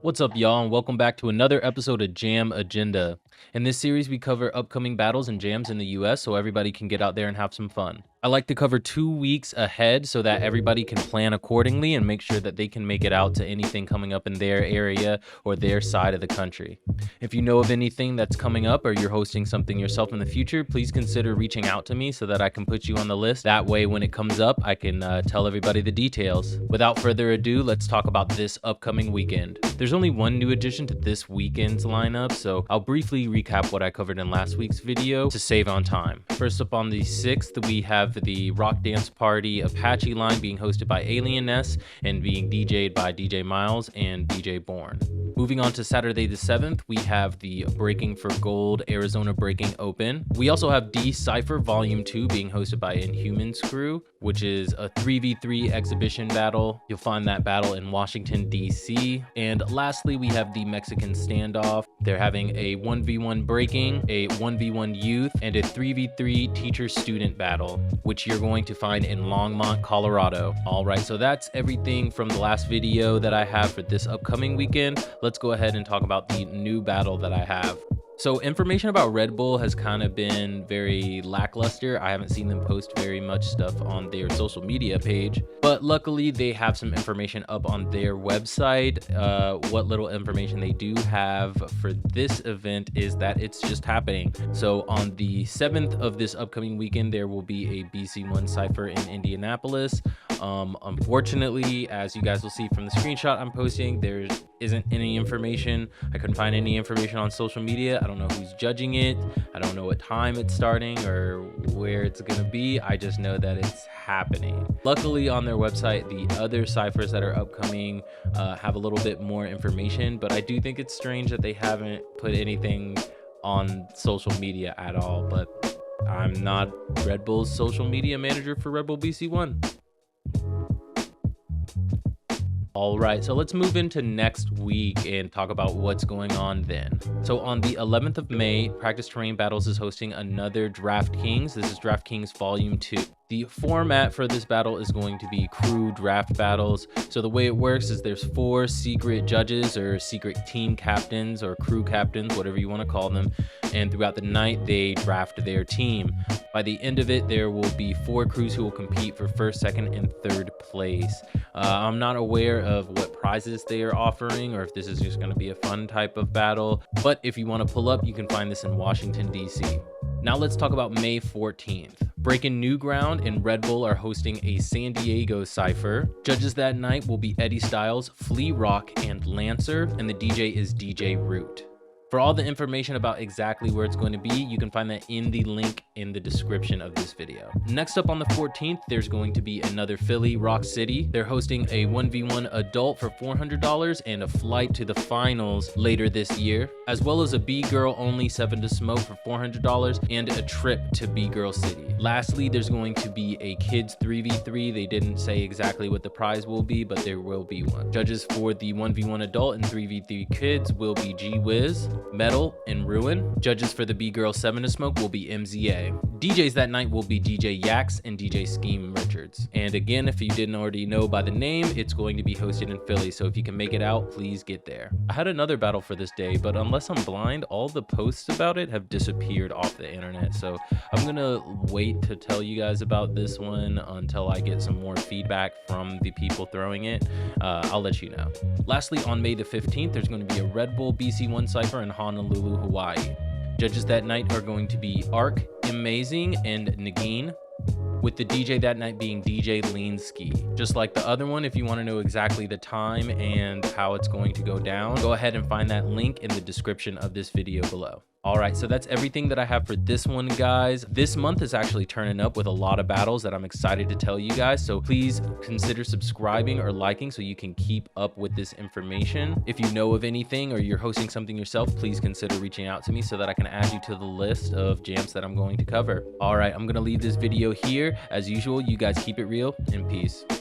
What's up, y'all, and welcome back to another episode of Jam Agenda. In this series, we cover upcoming battles and jams in the US so everybody can get out there and have some fun. I like to cover 2 weeks ahead so that everybody can plan accordingly and make sure that they can make it out to anything coming up in their area or their side of the country. If you know of anything that's coming up or you're hosting something yourself in the future, please consider reaching out to me so that I can put you on the list. That way, when it comes up, I can tell everybody the details. Without further ado, let's talk about this upcoming weekend. There's only one new addition to this weekend's lineup, so I'll briefly recap what I covered in last week's video to save on time. First up, on the 6th, we have the Rock Dance Party Apache line being hosted by Alienness and being DJ'd by DJ Miles and DJ Bourne. Moving on to Saturday the 7th, we have the Breaking for Gold Arizona Breaking Open. We also have Cypher Volume 2 being hosted by Inhumans Crew, which is a 3v3 exhibition battle. You'll find that battle in Washington, D.C. And lastly, we have the Mexican Standoff. They're having a 1v1 breaking, a 1v1 youth, and a 3v3 teacher-student battle, which you're going to find in Longmont, Colorado. All right, so that's everything from the last video that I have for this upcoming weekend. Let's go ahead and talk about the new battle that I have. So information about Red Bull has kind of been very lackluster. I haven't seen them post very much stuff on their social media page, but luckily they have some information up on their website. What little information they do have for this event is that it's just happening. So on the 7th of this upcoming weekend, there will be a BC1 Cypher in Indianapolis. Unfortunately, as you guys will see from the screenshot I'm posting, there isn't any information. I couldn't find any information on social media. I don't know who's judging it. I don't know what time it's starting or where it's gonna be. I just know that it's happening. Luckily, on their website, the other ciphers that are upcoming have a little bit more information, but I do think it's strange that they haven't put anything on social media at all. But I'm not Red Bull's social media manager for Red Bull BC1. All right, so let's move into next week and talk about what's going on then. So on the 11th of May, Practice Terrain Battles is hosting another DraftKings. This is DraftKings Volume 2. The format for this battle is going to be crew draft battles. So the way it works is there's 4 secret judges or secret team captains or crew captains, whatever you want to call them. And throughout the night, they draft their team. By the end of it, there will be 4 crews who will compete for 1st, 2nd, and 3rd place. I'm not aware of what prizes they are offering or if this is just going to be a fun type of battle. But if you want to pull up, you can find this in Washington, D.C. Now let's talk about May 14th. Breaking New Ground and Red Bull are hosting a San Diego Cypher. Judges that night will be Eddie Styles, Flea Rock, and Lancer, and the DJ is DJ Root. For all the information about exactly where it's going to be, you can find that in the link in the description of this video. Next up on the 14th, there's going to be another Philly, Rock City. They're hosting a 1v1 adult for $400 and a flight to the finals later this year, as well as a B-Girl only 7 to Smoke for $400 and a trip to B-Girl City. Lastly, there's going to be a kids 3v3. They didn't say exactly what the prize will be, but there will be one. Judges for the 1v1 adult and 3v3 kids will be G-Wiz, Metal, and Ruin. Judges for the B-Girl 7 to Smoke will be MZA. DJs that night will be DJ Yax and DJ Scheme Richards. And again, if you didn't already know by the name, it's going to be hosted in Philly, so if you can make it out, please get there. I had another battle for this day, but unless I'm blind, all the posts about it have disappeared off the internet, so I'm gonna wait to tell you guys about this one until I get some more feedback from the people throwing it. I'll let you know. Lastly, on May the 15th, there's going to be a Red Bull BC1 Cypher in Honolulu, Hawaii. Judges that night are going to be Ark, Amazing, and Nagin, with the DJ that night being DJ Leansky. Just like the other one, if you want to know exactly the time and how it's going to go down, go ahead and find that link in the description of this video below. All right, so that's everything that I have for this one, guys. This month is actually turning up with a lot of battles that I'm excited to tell you guys, so please consider subscribing or liking so you can keep up with this information. If you know of anything or you're hosting something yourself, please consider reaching out to me so that I can add you to the list of jams that I'm going to cover. All right, I'm gonna leave this video here. As usual, you guys keep it real and peace.